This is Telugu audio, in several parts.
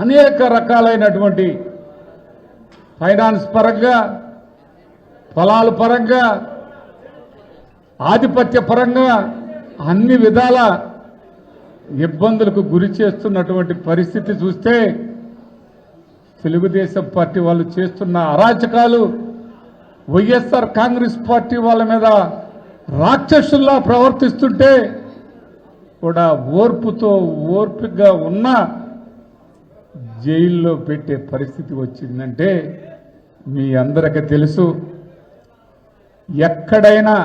అనేక రకాలైనటువంటి ఫైనాన్స్ పరంగా, పొలాల పరంగా, ఆధిపత్య పరంగా అన్ని విధాల ఇబ్బందులకు గురి చేస్తున్నటువంటి పరిస్థితి చూస్తే తెలుగుదేశం పార్టీ వాళ్ళు చేస్తున్న అరాచకాలు వైఎస్ఆర్ కాంగ్రెస్ పార్టీ వాళ్ళ మీద రాక్షసుల్లా ప్రవర్తిస్తుంటే కూడా ఓర్పుగా ఉన్న జైల్లో పెట్టే పరిస్థితి వచ్చిందంటే మీ అందరికీ తెలుసు. ఎక్కడైనా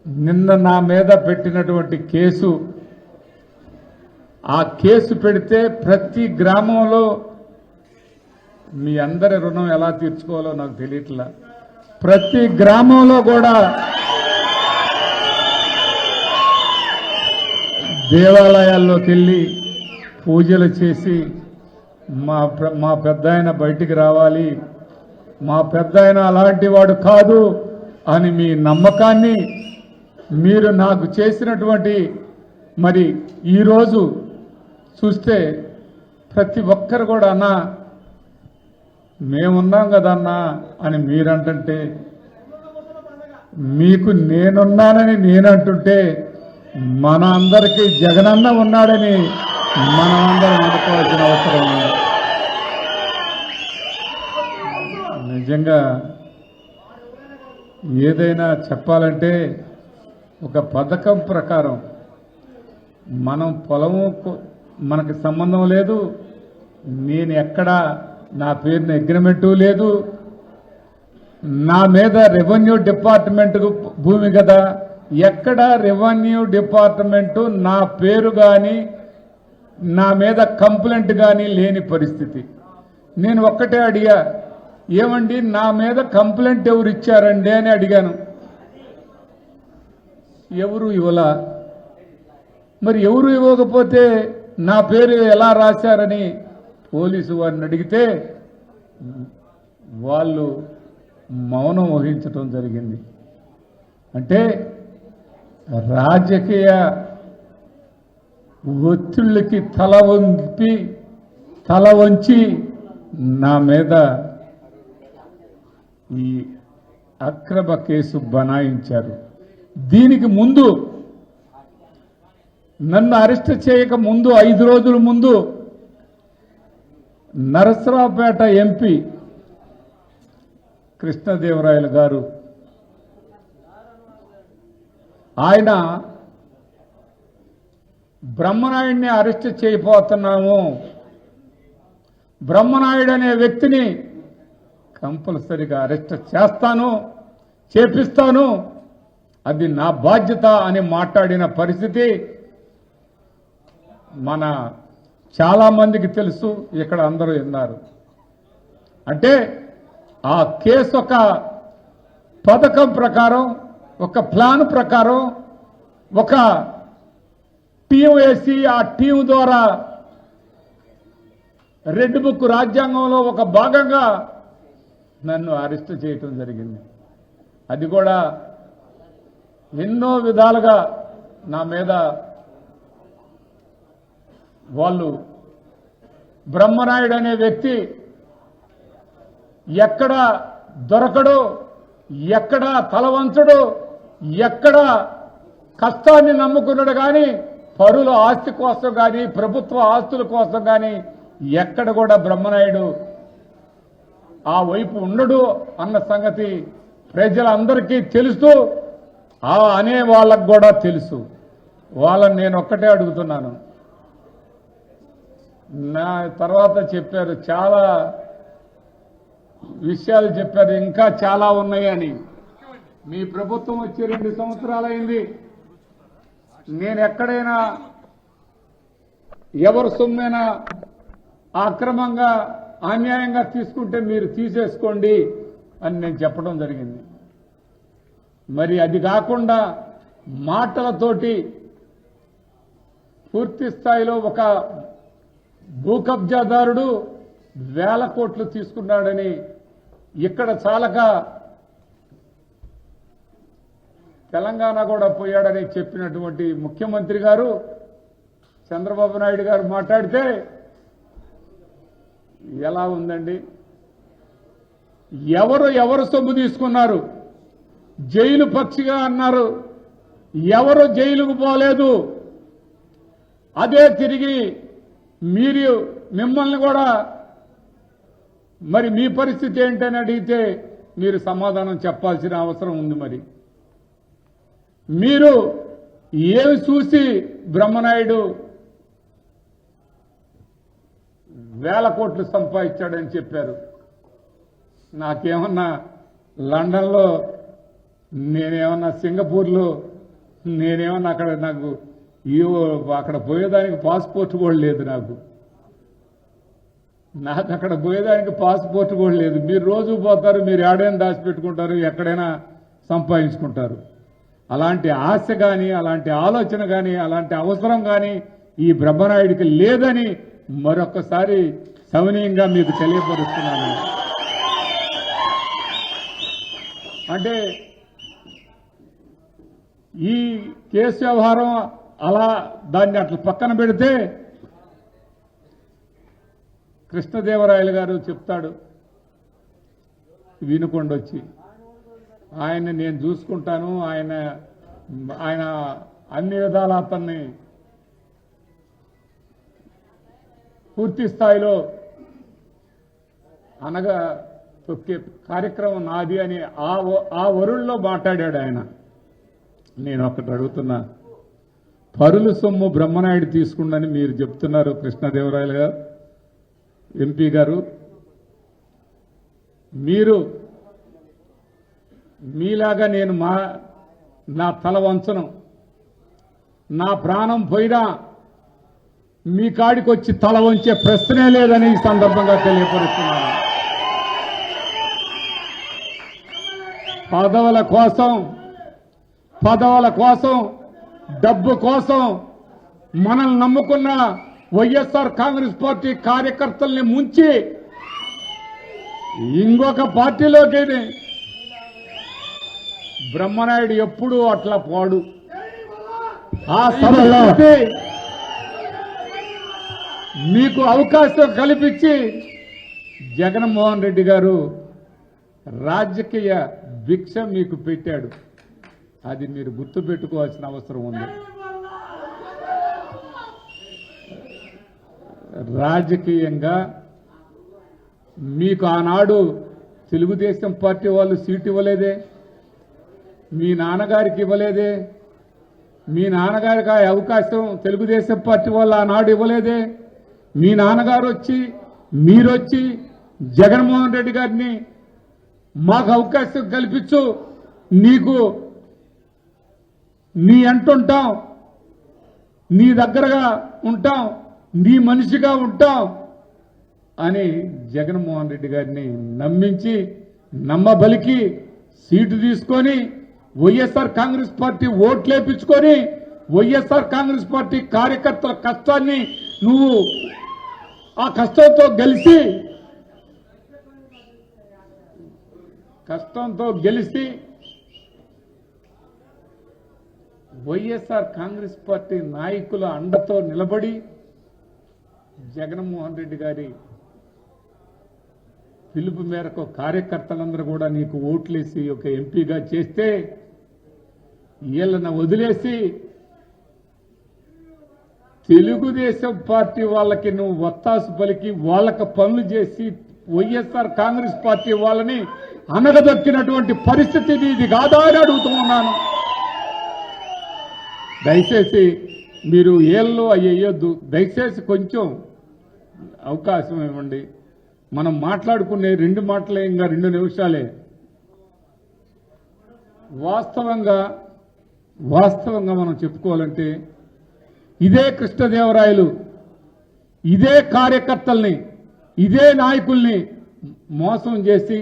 నిన్న నా మీద పెట్టినటువంటి కేసు, ఆ కేసు పెడితే ప్రతి గ్రామంలో మీ అందరి రుణం ఎలా తీర్చుకోవాలో నాకు తెలియట్లా. ప్రతి గ్రామంలో కూడా దేవాలయాల్లోకి వెళ్ళి పూజలు చేసి మా పెద్దాయన బయటికి రావాలి, మా పెద్దాయన అలాంటి వాడు కాదు అని మీ నమ్మకాన్ని మీరు నాకు చేసినటువంటి మరి ఈరోజు చూస్తే ప్రతి ఒక్కరు కూడా అన్నా మేమున్నాం కదన్నా అని మీరంటుంటే, మీకు నేనున్నానని నేనంటుంటే మన అందరికీ జగనన్న ఉన్నాడని మనమందరం అనుకోవాల్సిన అవసరం ఉంది. నిజంగా ఏదైనా చెప్పాలంటే ఒక పథకం ప్రకారం మనం పొలము మనకు సంబంధం లేదు, నేను ఎక్కడా నా పేరున అగ్రిమెంటు లేదు, నా మీద రెవెన్యూ డిపార్ట్మెంట్ భూమి కదా, ఎక్కడ రెవెన్యూ డిపార్ట్మెంటు నా పేరు కానీ నా మీద కంప్లైంట్ కానీ లేని పరిస్థితి. నేను ఒక్కటే అడిగా, ఏమండి నా మీద కంప్లైంట్ ఎవరు ఇచ్చారండి అని అడిగాను. ఎవరు ఇవ్వలా. మరి ఎవరు ఇవ్వకపోతే నా పేరు ఎలా రాశారని పోలీసు వారిని అడిగితే వాళ్ళు మౌనం వహించడం జరిగింది. అంటే రాజకీయ ఒత్తిళ్ళకి తల వంచి నా మీద ఈ అక్రమ కేసు బనాయించారు. దీనికి ముందు నన్ను అరెస్ట్ చేయక ముందు 5 రోజుల ముందు నరసరావుపేట ఎంపీ కృష్ణదేవరాయలు గారు ఆయన బ్రహ్మనాయుడిని అరెస్ట్ చేయబోతున్నాము, బ్రహ్మనాయుడు అనే వ్యక్తిని కంపల్సరిగా అరెస్ట్ చేపిస్తాను, అది నా బాధ్యత అని మాట్లాడిన పరిస్థితి మన చాలా మందికి తెలుసు, ఇక్కడ అందరూ విన్నారు. అంటే ఆ కేసు ఒక పథకం ప్రకారం, ఒక ప్లాన్ ప్రకారం ఒక టీం వేసి ఆ టీం ద్వారా రెడ్ బుక్ రాజ్యాంగంలో ఒక భాగంగా నన్ను అరెస్ట్ చేయటం జరిగింది. అది కూడా ఎన్నో విధాలుగా నా మీద వాళ్ళు బ్రహ్మనాయుడు అనే వ్యక్తి ఎక్కడ దొరకడు, ఎక్కడ తలవంచడు, ఎక్కడ కష్టాన్ని నమ్ముకున్నాడు కానీ పరుల ఆస్తి కోసం కానీ ప్రభుత్వ ఆస్తుల కోసం కానీ ఎక్కడ కూడా బ్రహ్మనాయుడు ఆ వైపు ఉండడు అన్న సంగతి ప్రజలందరికీ తెలుసు, అనే వాళ్ళకు కూడా తెలుసు. వాళ్ళని నేను ఒక్కటే అడుగుతున్నాను. నా తర్వాత చెప్పారు, చాలా విషయాలు చెప్పారు, ఇంకా చాలా ఉన్నాయని. మీ ప్రభుత్వం వచ్చి 2 సంవత్సరాలైంది. నేను ఎక్కడైనా ఎవరు సొమ్మైనా అక్రమంగా అన్యాయంగా తీసుకుంటే మీరు తీసేసుకోండి అని నేను చెప్పడం జరిగింది. మరి అది కాకుండా మాటలతోటి పూర్తి స్థాయిలో ఒక భూ కబ్జాదారుడు 1000 కోట్లు తీసుకున్నాడని ఇక్కడ చాలక తెలంగాణ కూడా పోయాడని చెప్పినటువంటి ముఖ్యమంత్రి గారు చంద్రబాబు నాయుడు గారు మాట్లాడితే ఎలా ఉందండి? ఎవరు సొమ్ము తీసుకున్నారు? జైలు పక్షిగా అన్నారు. ఎవరు జైలుకు పోలేదు. అదే తిరిగి మిమ్మల్ని కూడా మరి మీ పరిస్థితి ఏంటని అడిగితే మీరు సమాధానం చెప్పాల్సిన అవసరం ఉంది. మరి మీరు ఏమి చూసి బ్రహ్మనాయుడు వేల కోట్లు సంపాదించాడని చెప్పారు? నాకేమన్నా లండన్లో, నేనేమన్నా సింగపూర్లో, నేనేమన్నా నాకు అక్కడ పోయేదానికి పాస్పోర్ట్ కూడా లేదు. నాకు అక్కడ పోయేదానికి పాస్పోర్ట్ కూడా లేదు. మీరు రోజు పోతారు, మీరు ఏడైనా దాచిపెట్టుకుంటారు, ఎక్కడైనా సంపాదించుకుంటారు. అలాంటి ఆశ కానీ, అలాంటి ఆలోచన కానీ, అలాంటి అవసరం కానీ ఈ బ్రహ్మనాయుడికి లేదని మరొకసారి సవినీయంగా మీకు తెలియపరుస్తున్నాను. అంటే ఈ కేసు వ్యవహారం అలా దాన్ని అట్లా పక్కన పెడితే కృష్ణదేవరాయలు గారు చెప్తాడు వినుకొండొచ్చి, ఆయన్ని నేను చూసుకుంటాను, ఆయన అన్ని విధాల అతన్ని పూర్తి స్థాయిలో అనగా తొక్కే కార్యక్రమం నాది అని ఆ వరుల్లో మాట్లాడాడు ఆయన. నేను ఒకటి అడుగుతున్నా, పరుల సొమ్ము బ్రహ్మనాయుడు తీసుకుండని మీరు చెప్తున్నారు కృష్ణదేవరాయలు గారు, ఎంపీ గారు. మీరు మీలాగా నేను నా తల వంచను, నా ప్రాణం పోయినా మీ కాడికి వచ్చి తల వంచే ప్రశ్నే లేదని ఈ సందర్భంగా తెలియపరుస్తున్నాను. పదవుల కోసం డబ్బు కోసం మనల్ని నమ్ముకున్న వైఎస్ఆర్ కాంగ్రెస్ పార్టీ కార్యకర్తల్ని ముంచి ఇంకొక పార్టీలోకి బ్రహ్మనాయుడు ఎప్పుడూ అట్లా పోడు. ఆ సమస్య మీకు అవకాశం కల్పించి జగన్మోహన్ రెడ్డి గారు రాజకీయ భిక్ష మీకు పెట్టాడు. అది మీరు గుర్తుపెట్టుకోవాల్సిన అవసరం ఉంది. రాజకీయంగా మీకు ఆనాడు తెలుగుదేశం పార్టీ వాళ్ళు సీటు ఇవ్వలేదే, మీ నాన్నగారికి ఇవ్వలేదే, మీ నాన్నగారికి ఆ అవకాశం తెలుగుదేశం పార్టీ వాళ్ళు ఆనాడు ఇవ్వలేదే. మీ నాన్నగారు వచ్చి మీరొచ్చి జగన్మోహన్ రెడ్డి గారిని మాకు అవకాశం కల్పించు, నీకు నీ అంటుంటాం, నీ దగ్గరగా ఉంటాం, నీ మనిషిగా ఉంటాం అని జగన్మోహన్ రెడ్డి గారిని నమ్మించి నమ్మబలికి సీటు తీసుకొని వైఎస్ఆర్ కాంగ్రెస్ పార్టీ ఓట్లేపించుకొని వైఎస్ఆర్ కాంగ్రెస్ పార్టీ కార్యకర్తల కష్టాన్ని నువ్వు ఆ కష్టంతో గెలిచి వైఎస్ఆర్ కాంగ్రెస్ పార్టీ నాయకుల అండతో నిలబడి జగన్మోహన్ రెడ్డి గారి పిలుపు మేరకు కార్యకర్తలందరూ కూడా నీకు ఓట్లేసి ఒక ఎంపీగా చేస్తే వీళ్ళని వదిలేసి తెలుగుదేశం పార్టీ వాళ్ళకి నువ్వు వత్తాసు పలికి వాళ్ళకి పనులు చేసి వైఎస్ఆర్ కాంగ్రెస్ పార్టీ వాళ్ళని అనగదొక్కినటువంటి పరిస్థితి ఇది కాదా అని అడుగుతూ ఉన్నాను. దయచేసి మీరు ఏళ్ళు అయ్యొద్దు, దయచేసి కొంచెం అవకాశం ఇవ్వండి. మనం మాట్లాడుకునే 2 మాటలే, ఇంకా 2 నిమిషాలే. వాస్తవంగా మనం చెప్పుకోవాలంటే ఇదే కృష్ణదేవరాయలు ఇదే కార్యకర్తల్ని ఇదే నాయకుల్ని మోసం చేసి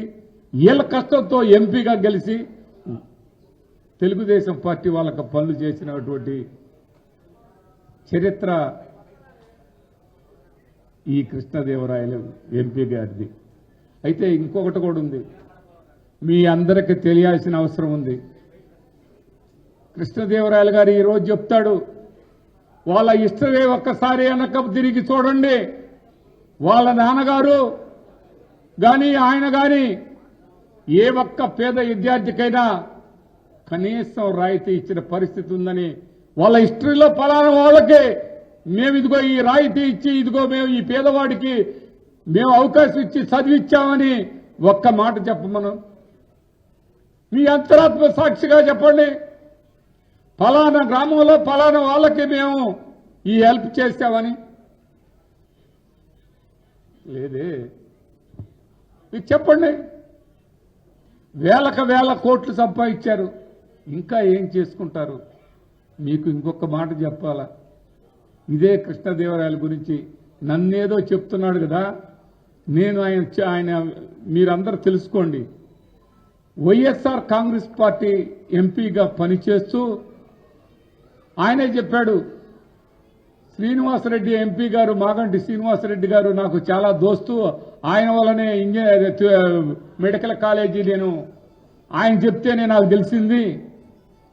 వీళ్ళ కష్టంతో ఎంపీగా గెలిచి తెలుగుదేశం పార్టీ వాళ్ళకి పనులు చేసినటువంటి చరిత్ర ఈ కృష్ణదేవరాయలు ఎంపీ గారిది. అయితే ఇంకొకటి కూడా ఉంది, మీ అందరికీ తెలియాల్సిన అవసరం ఉంది. కృష్ణదేవరాయలు గారు ఈరోజు చెప్తాడు, వాళ్ళ ఇష్టమే ఒక్కసారి వెనక తిరిగి చూడండి, వాళ్ళ నాన్నగారు కానీ ఆయన కానీ ఏ ఒక్క పేద విద్యార్థికైనా కనీసం రాయితీ ఇచ్చిన పరిస్థితి ఉందని వాళ్ళ హిస్టరీలో ఫలానా వాళ్ళకి మేము ఇదిగో ఈ రాయితీ ఇచ్చి ఇదిగో మేము ఈ పేదవాడికి మేము అవకాశం ఇచ్చి చదివిచ్చామని ఒక్క మాట చెప్పమను. మీ అంతరాత్మ సాక్షిగా చెప్పండి, ఫలానా గ్రామంలో ఫలానా వాళ్ళకి మేము ఈ హెల్ప్ చేస్తామని. లేదే, మీకు చెప్పండి. వేలకు వేల కోట్లు సంపాదించారు, ఇంకా ఏం చేసుకుంటారు? మీకు ఇంకొక మాట చెప్పాలా, ఇదే కృష్ణదేవరాయల గురించి నన్నేదో చెప్తున్నాడు కదా, నేను ఆయన మీరందరూ తెలుసుకోండి. వైఎస్ఆర్ కాంగ్రెస్ పార్టీ ఎంపీగా పనిచేస్తూ ఆయనే చెప్పాడు, శ్రీనివాసరెడ్డి ఎంపీ గారు, మాగంటి శ్రీనివాసరెడ్డి గారు నాకు చాలా దోస్తు, ఆయన వల్లనే మెడికల్ కాలేజీ నేను ఆయన చెప్తేనే నాకు తెలిసింది,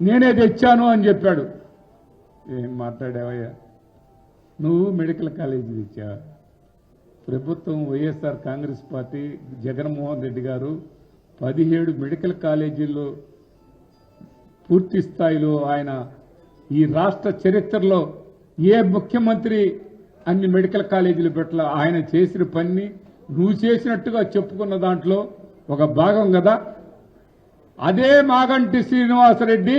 నేనే తెచ్చాను అని చెప్పాడు. ఏం మాట్లాడావయ్యా, నువ్వు మెడికల్ కాలేజీ తెచ్చా? ప్రభుత్వం వైఎస్ఆర్ కాంగ్రెస్ పార్టీ జగన్మోహన్ రెడ్డి గారు 17 మెడికల్ కాలేజీల్లో పూర్తి స్థాయిలో ఆయన ఈ రాష్ట్ర చరిత్రలో ఏ ముఖ్యమంత్రి అన్ని మెడికల్ కాలేజీలు పెట్టల. ఆయన చేసిన పని నువ్వు చేసినట్టుగా చెప్పుకున్న దాంట్లో ఒక భాగం కదా. అదే మాగంటి శ్రీనివాసరెడ్డి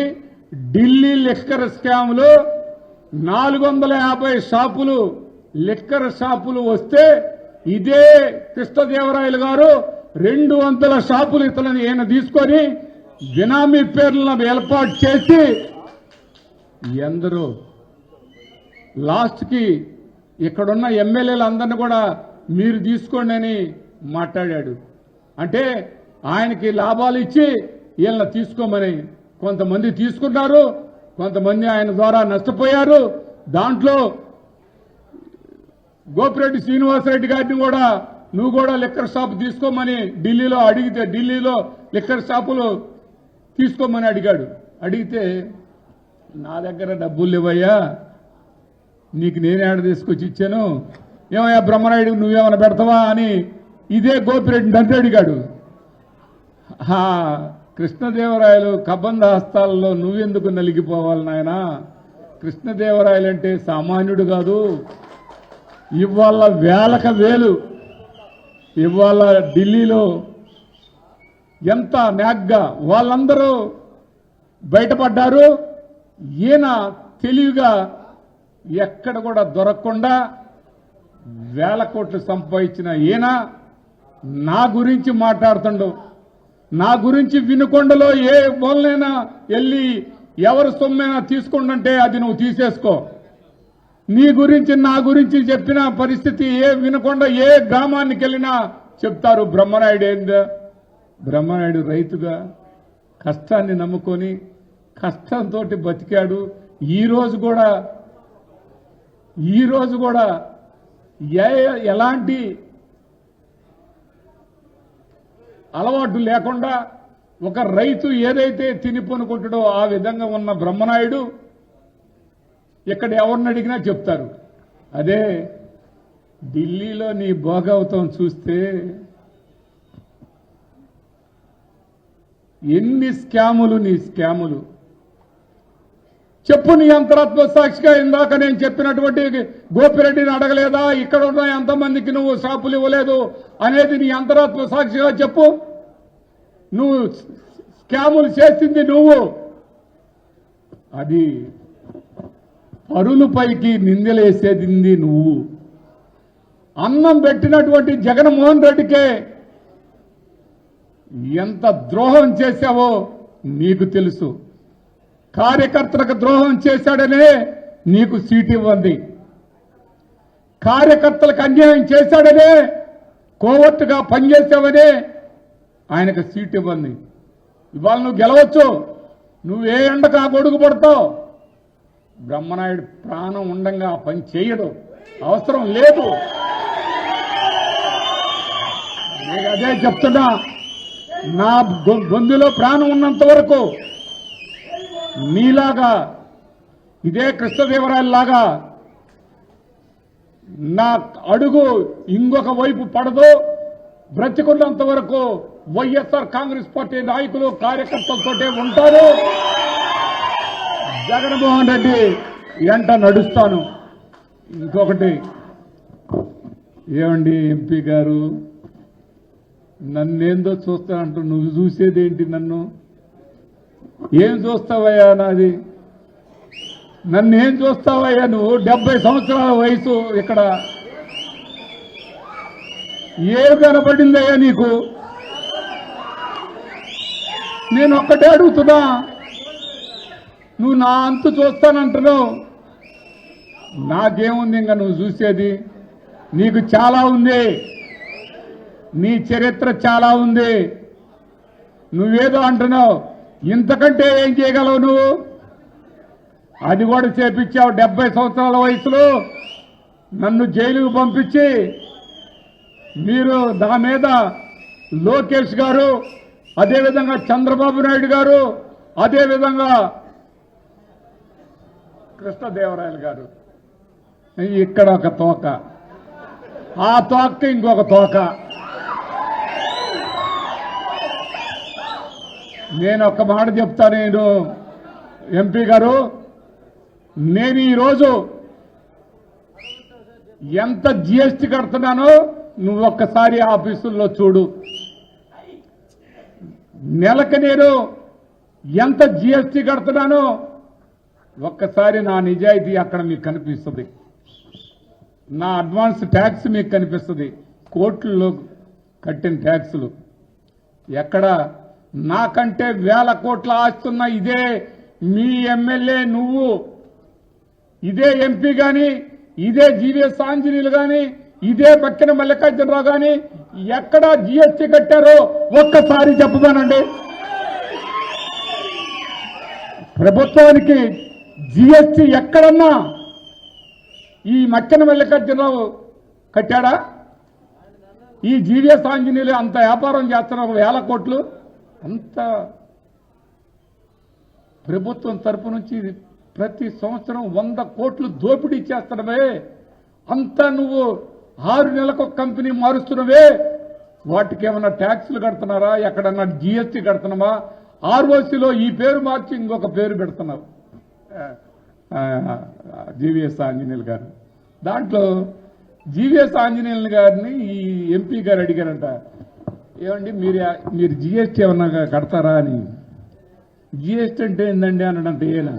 ఢిల్లీ లిక్కర్ స్కామ్లో 450 షాపులు లిక్కర్ షాపులు వస్తే ఇదే కృష్ణదేవరాయలు గారు 200 షాపులు ఇతరులను ఈయన తీసుకొని బినామీ పేర్లను ఏర్పాటు చేసి ఎందరో లాస్ట్కి ఇక్కడున్న ఎమ్మెల్యేలందరినీ కూడా మీరు తీసుకోండి అని మాట్లాడాడు. అంటే ఆయనకి లాభాలు ఇచ్చి వీళ్ళని తీసుకోమని కొంతమంది తీసుకున్నారు, కొంతమంది ఆయన ద్వారా నష్టపోయారు. దాంట్లో గోపిరెడ్డి శ్రీనివాసరెడ్డి గారిని కూడా నువ్వు కూడా లిక్కర్ షాప్ తీసుకోమని ఢిల్లీలో అడిగితే, ఢిల్లీలో లిక్కర్ షాపులు తీసుకోమని అడిగితే నా దగ్గర డబ్బులు లేవయ్యా, నీకు నేనే ఆడ తీసుకొచ్చి ఇచ్చాను, ఏమయ్యా బ్రహ్మనాయుడు నువ్వేమైనా పెడతావా అని ఇదే గోపిరెడ్డి నన్ను అడిగాడు. కృష్ణదేవరాయలు కబంధ హస్తాలలో నువ్వెందుకు నలిగిపోవాలి నాయనా? కృష్ణదేవరాయలు అంటే సామాన్యుడు కాదు. ఇవాళ వేలకు వేలు ఇవాళ ఢిల్లీలో ఎంత నాగ్గా వాళ్ళందరూ బయటపడ్డారు. ఈయన తెలివిగా ఎక్కడ కూడా దొరకకుండా వేల కోట్లు సంపాదించిన ఈయన నా గురించి మాట్లాడుతుండు. నా గురించి వినుకొండలో ఏ మూలనైనా వెళ్ళి ఎవరు సొమ్మైనా తీసుకుంటుంటే అది నువ్వు తీసేసుకో. నీ గురించి నా గురించి చెప్పిన పరిస్థితి ఏ వినకొండ ఏ గ్రామానికి వెళ్ళినా చెప్తారు. బ్రహ్మనాయుడు ఏందా? బ్రహ్మనాయుడు రైతుగా కష్టాన్ని నమ్ముకొని కష్టంతో బతికాడు. ఈ రోజు కూడా ఎలాంటి అలవాటు లేకుండా ఒక రైతు ఏదైతే తినిపనుకుంటాడో ఆ విధంగా ఉన్న బ్రహ్మనాయుడు ఇక్కడ ఎవరిని అడిగినా చెప్తారు. అదే ఢిల్లీలో నీ భోగవతం చూస్తే ఎన్ని స్కాములు, నీ స్కాములు చెప్పు. నీ అంతరాత్మ సాక్షిగా ఇందాక నేను చెప్పినటువంటి గోపిరెడ్డిని అడగలేదా? ఇక్కడ ఉన్న ఎంతమందికి నువ్వు షాపులు ఇవ్వలేదు అనేది నీ అంతరాత్మ సాక్షిగా చెప్పు. నువ్వు స్కాములు చేసింది నువ్వు, అది పరులపైకి నిందలేసేది నువ్వు. అన్నం పెట్టినటువంటి జగన్మోహన్ రెడ్డికే ఎంత ద్రోహం చేశావో నీకు తెలుసు. కార్యకర్తలకు ద్రోహం చేశాడనే నీకు సీటు ఇవ్వండి. కార్యకర్తలకు అన్యాయం చేశాడనే కోవర్టుగా పనిచేసావనే ఆయనకు సీటు ఇవ్వండి. ఇవాళ నువ్వు గెలవచ్చు, నువ్వు ఏ ఎండకు ఆ గొడుగు పడతావు. బ్రహ్మనాయుడు ప్రాణం ఉండంగా పని చేయడు, అవసరం లేదు. నేను అదే చెప్తున్నా, నా గొంతులో ప్రాణం ఉన్నంత వరకు మీలాగా ఇదే కృష్ణదేవరాయలాగా నా అడుగు ఇంకొక వైపు పడదు. బ్రతికున్నంత వరకు వైఎస్ఆర్ కాంగ్రెస్ పార్టీ నాయకులు కార్యకర్తలతోటే ఉంటారు. జగన్మోహన్ రెడ్డి ఎంట నడుస్తాను. ఇంకొకటి, ఏమండి ఎంపీ గారు, నన్నేందో చూస్తానంటూ నువ్వు చూసేదేంటి? నన్ను ఏం చూస్తావయ్యా? నాది నన్నేం చూస్తావయ్యా? నువ్వు 70 సంవత్సరాల వయసు, ఇక్కడ ఏం కనపడిందయ్యా నీకు? నేను ఒక్కటే అడుగుతున్నా, నువ్వు నా అంతు చూస్తానంటున్నావు. నాకేముంది ఇంకా నువ్వు చూసేది? నీకు చాలా ఉంది, నీ చరిత్ర చాలా ఉంది. నువ్వేదో అంటున్నావు, ఇంతకంటే ఏం చేయగలవు నువ్వు? అది కూడా చేపించావు. 70 సంవత్సరాల వయసులో నన్ను జైలుకు పంపించి, మీరు నా మీద లోకేష్ గారు, అదేవిధంగా చంద్రబాబు నాయుడు గారు, అదేవిధంగా కృష్ణదేవరాయలు గారు, ఇక్కడ ఒక తోక, ఆ తోక ఇంకొక తోక. నేను ఒక మాట చెప్తా, నేను ఎంపీ గారు, నేను ఈరోజు ఎంత జీఎస్టీ కడుతున్నానో నువ్వు ఒక్కసారి ఆఫీసుల్లో చూడు. నెలకు నేను ఎంత జీఎస్టీ కడుతున్నానో ఒక్కసారి నా నిజాయితీ అక్కడ మీకు కనిపిస్తుంది. నా అడ్వాన్స్ ట్యాక్స్ మీకు కనిపిస్తుంది. కోట్లలో కట్టిన ట్యాక్సులు ఎక్కడ? నాకంటే 1000 కోట్ల ఆస్తున్న ఇదే మీ ఎమ్మెల్యే, నువ్వు ఇదే ఎంపీ గాని, ఇదే జీవీఎస్ ఆంజనేయులు గాని, ఇదే పక్కన మల్లికార్జునరావు గాని ఎక్కడ జీఎస్టీ కట్టారో ఒక్కసారి చెప్పమనండి. ప్రభుత్వానికి జీఎస్టీ ఎక్కడన్నా ఈ మక్కన మల్లికార్జునరావు కట్టాడా? ఈ జీవీఎస్ ఆంజనేయులు అంత వ్యాపారం చేస్తున్నారు, 1000 కోట్లు. అంత ప్రభుత్వం తరపు నుంచి ప్రతి సంవత్సరం 100 కోట్లు దోపిడీ చేస్తున్నావే. అంతా నువ్వు 6 నెలలకు ఒక కంపెనీ మారుస్తున్నవే. వాటికి ఏమన్నా ట్యాక్సులు కడుతున్నారా? ఎక్కడన్నా జీఎస్టీ కడుతున్నావా? ఆర్ఓసీలో ఈ పేరు మార్చి ఇంకొక పేరు పెడుతున్నావు, జీవీఎస్ ఆంజనేయులు గారు. దాంట్లో జీవీఎస్ ఆంజనేయులు గారిని ఈ ఎంపీ గారు అడిగారంట, ఏమండి మీరు జీఎస్టీ ఏమన్నా కడతారా అని. జీఎస్టీ అంటే ఏందండి అన్నాడంట ఈయన.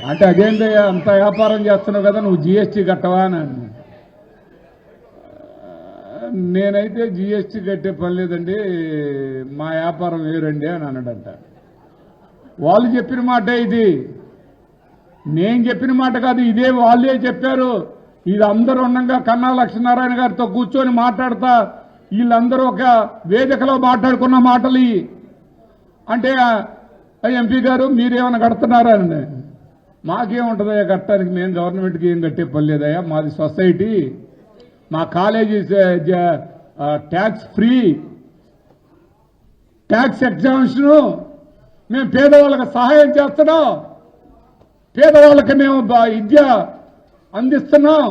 అంటే అదేందయ్యా, అంత వ్యాపారం చేస్తున్నావు కదా, నువ్వు జీఎస్టీ కట్టవా అని. నేనైతే జీఎస్టీ కట్టే పని లేదండి, మా వ్యాపారం వేరండి అని అన్నాడంట. వాళ్ళు చెప్పిన మాట ఇది, నేను చెప్పిన మాట కాదు, ఇదే వాళ్ళే చెప్పారు. ఇది అందరూ ఉండగా కన్నా లక్ష్మీనారాయణ గారితో కూర్చొని మాట్లాడతా వీళ్ళందరూ ఒక వేదికలో మాట్లాడుకున్న మాటలు. అంటే ఎంపీ గారు మీరేమైనా కడుతున్నారా అని. మాకేముంటుందయ్యా కట్టడానికి, మేము గవర్నమెంట్కి ఏం కట్టే పని లేదయ్యా, మాది సొసైటీ, మా కాలేజీ ట్యాక్స్ ఫ్రీ, ట్యాక్స్ ఎగ్జామ్షను, మేము పేదవాళ్ళకి సహాయం చేస్తున్నాం, పేదవాళ్ళకి మేము విద్య అందిస్తున్నాం,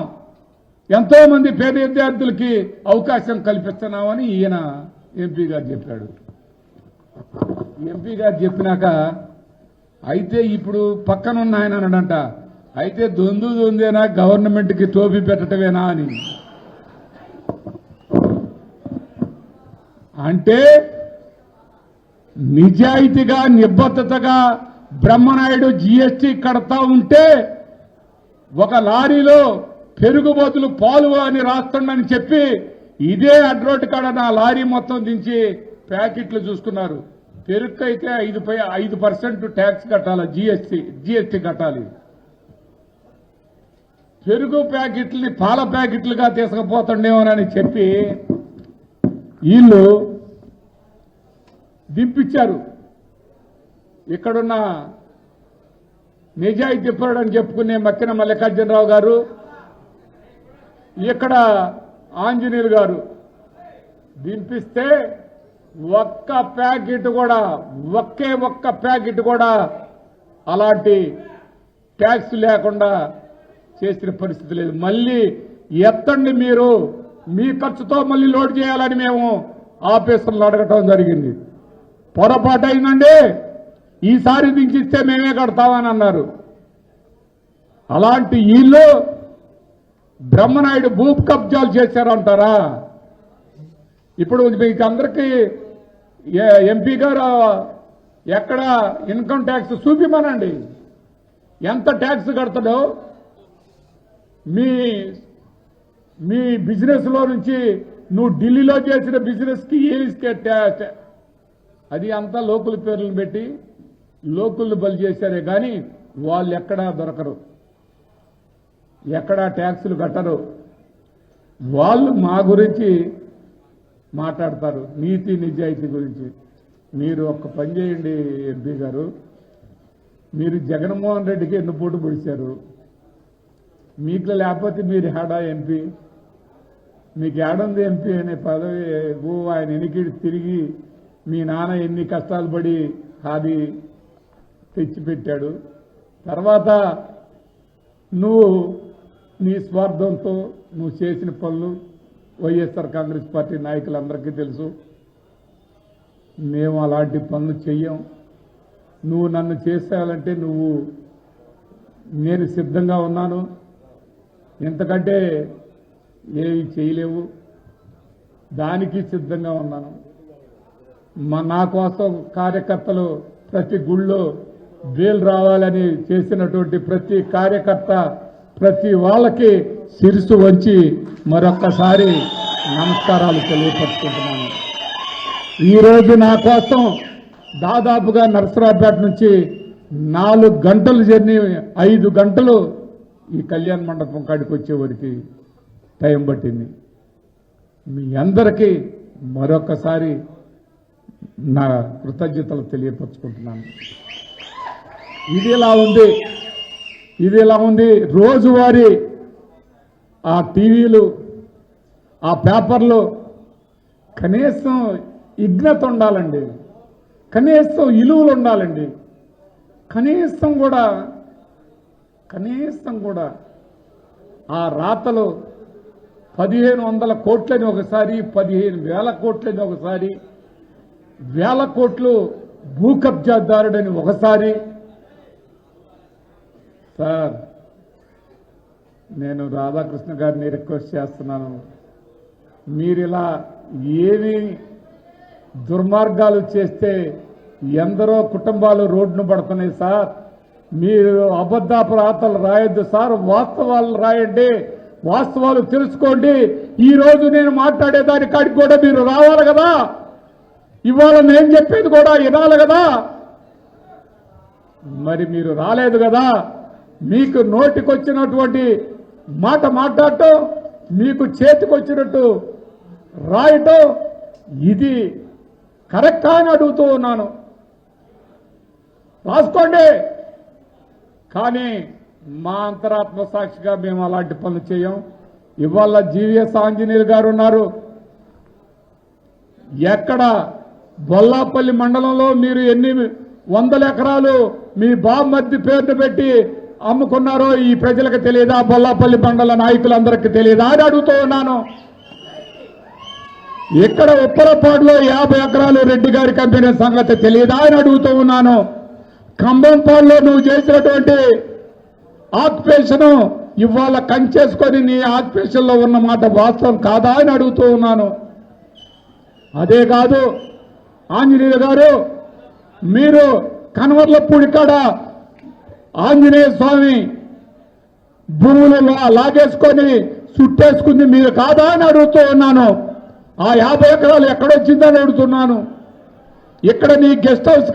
ఎంతో మంది పేద విద్యార్థులకి అవకాశం కల్పిస్తున్నామని ఈయన ఎంపీ గారు చెప్పాడు. ఎంపీ గారు చెప్పినాక అయితే ఇప్పుడు పక్కనున్న ఆయన అన్నాడంట, అయితే దొందేనా గవర్నమెంట్కి టోపీ పెట్టడమేనా అని. అంటే నిజాయితీగా నిబద్ధతగా బ్రహ్మనాయుడు జీఎస్టీ కడతా ఉంటే ఒక లారీలో పెరుగు బదులు పాలు అని రాస్తుండని చెప్పి ఇదే అడ్రోడ్ కాడ నా లారీ మొత్తం దించి ప్యాకెట్లు చూసుకున్నారు. పెరుగు అయితే 5% ట్యాక్స్ కట్టాలి, జీఎస్టీ కట్టాలి. పెరుగు ప్యాకెట్లని పాల ప్యాకెట్లుగా తీసుకుపోతుండేమోనని చెప్పి వీళ్ళు దింపించారు. ఇక్కడున్న నిజాయితీ పరుడని చెప్పుకునే మక్కిన మల్లికార్జునరావు గారు, ఇక్కడ ఆంజనేయులు గారు దింపిస్తే ఒక్క ప్యాకెట్ కూడా, ఒక్క ప్యాకెట్ కూడా అలాంటి ట్యాక్స్ లేకుండా చేసిన పరిస్థితి లేదు. మళ్ళీ ఎత్తండి, మీరు మీ ఖర్చుతో మళ్ళీ లోడ్ చేయాలని మేము ఆఫీసర్లు అడగటం జరిగింది. పొరపాటు అయిందండి, ఈసారి దించిస్తే మేమే కడతామని అన్నారు. అలాంటి వీళ్ళు బ్రహ్మనాయుడు భూ కబ్జాలు చేశారంటారా? ఇప్పుడు మీకు అందరికీ ఎంపీ గారు ఎక్కడ ఇన్కమ్ ట్యాక్స్ చూపిమనండి, ఎంత ట్యాక్స్ కడతాడో. మీ బిజినెస్ లో నుంచి నువ్వు ఢిల్లీలో చేసిన బిజినెస్ కి అది అంతా లోకల్ పేర్లను పెట్టి లోకల్ బలి చేశారే కానీ వాళ్ళు ఎక్కడా దొరకరు, ఎక్కడా ట్యాక్సులు కట్టరు. వాళ్ళు మా గురించి మాట్లాడతారు, నీతి నిజాయితీ గురించి. మీరు ఒక్క పని చేయండి ఎంపీ గారు, మీరు జగన్మోహన్ రెడ్డికి ఎన్నుపోటు పొడిచారు. మీకు లేకపోతే మీరు హేడా ఎంపీ, మీకు ఏడుంది ఎంపీ అనే పదవి? ఆయన ఎన్నికడి తిరిగి మీ నాన్న ఎన్ని కష్టాలు పడి అది తెచ్చిపెట్టాడు. తర్వాత నువ్వు నీ స్వార్థంతో నువ్వు చేసిన పనులు వైఎస్ఆర్ కాంగ్రెస్ పార్టీ నాయకులందరికీ తెలుసు. మేము అలాంటి పనులు చెయ్యం. నువ్వు నన్ను చేసేయాలంటే నేను సిద్ధంగా ఉన్నాను, ఎంతకంటే ఏమి చేయలేవు, దానికి సిద్ధంగా ఉన్నాను. నా కోసం కార్యకర్తలు ప్రతి గుళ్ళో బేలు రావాలని చేసినటువంటి ప్రతి కార్యకర్త, ప్రతి వాళ్ళకి శిరసు వంచి మరొక్కసారి నమస్కారాలు తెలియపరుచుకుంటున్నాను. ఈరోజు నా కోసం దాదాపుగా నరసరావుపేట నుంచి 4 గంటలు జర్నీ, 5 గంటలు ఈ కళ్యాణ మండపం కాడికి వచ్చేవారికి టైం పట్టింది. మీ అందరికీ మరొకసారి నా కృతజ్ఞతలు తెలియపరుచుకుంటున్నాను. ఇది ఇలా ఉంది. రోజువారీ ఆ టీవీలు, ఆ పేపర్లు కనీసం విఘ్నత ఉండాలండి, కనీసం విలువలు ఉండాలండి. కనీసం కూడా ఆ రాతలు 1500 కోట్లని ఒకసారి, 15,000 కోట్లని ఒకసారి, 1000 కోట్లు భూ కబ్జాదారుడని ఒకసారి. సార్, నేను రాధాకృష్ణ గారిని రిక్వెస్ట్ చేస్తున్నాను, మీరిలా ఏమి దుర్మార్గాలు చేస్తే ఎందరో కుటుంబాలు రోడ్డును పడుతున్నాయి సార్. మీరు అబద్ధపు రాతలు రాయొద్దు సార్, వాస్తవాలు రాయండి, వాస్తవాలు తెలుసుకోండి. ఈ రోజు నేను మాట్లాడేదాని కాడికి కూడా మీరు రావాలి కదా, ఇవాళ నేను చెప్పేది కూడా వినాలి కదా. మరి మీరు రాలేదు కదా. మీకు నోటికొచ్చినటువంటి మాట మాట్లాడటం, మీకు చేతికొచ్చినట్టు రాయటం, ఇది కరెక్టా అని అడుగుతూ ఉన్నాను. రాసుకోండి, కానీ మా అంతరాత్మ సాక్షిగా మేము అలాంటి పనులు చేయం. ఇవాళ జీవీఎస్ ఆంజనేయులు గారు ఉన్నారు. ఎక్కడ బొల్లాపల్లి మండలంలో మీరు ఎన్ని 100 ఎకరాలు మీ బామ్మర్ది పేరును పెట్టి అమ్ముకున్నారో ఈ ప్రజలకు తెలియదా? బొల్లాపల్లి మండల నాయకులందరికీ తెలియదా అని అడుగుతూ ఉన్నాను. ఇక్కడ ఉప్పరపాడులో 50 ఎకరాలు రెడ్డి గారి కంపెనీ సంగతి తెలియదా అని అడుగుతూ ఉన్నాను. ఖమ్మంపాడులో నువ్వు చేసినటువంటి ఆక్యుపేషన్ ఇవాళ కంచేసుకొని నీ ఆక్యుపేషన్ లో ఉన్న మాట వాస్తవం కాదా అని అడుగుతూ ఉన్నాను. అదే కాదు ఆంజనేయ గారు, మీరు కనవర్లపూడి కాడ ఆంజనేయ స్వామి భూములలో లాగేసుకొని చుట్టేసుకుంది మీరు కాదా అని అడుగుతూ ఉన్నాను. ఆ 50 ఎకరాలు ఎక్కడొచ్చిందని అడుగుతున్నాను. ఇక్కడ నీ గెస్ట్ హౌస్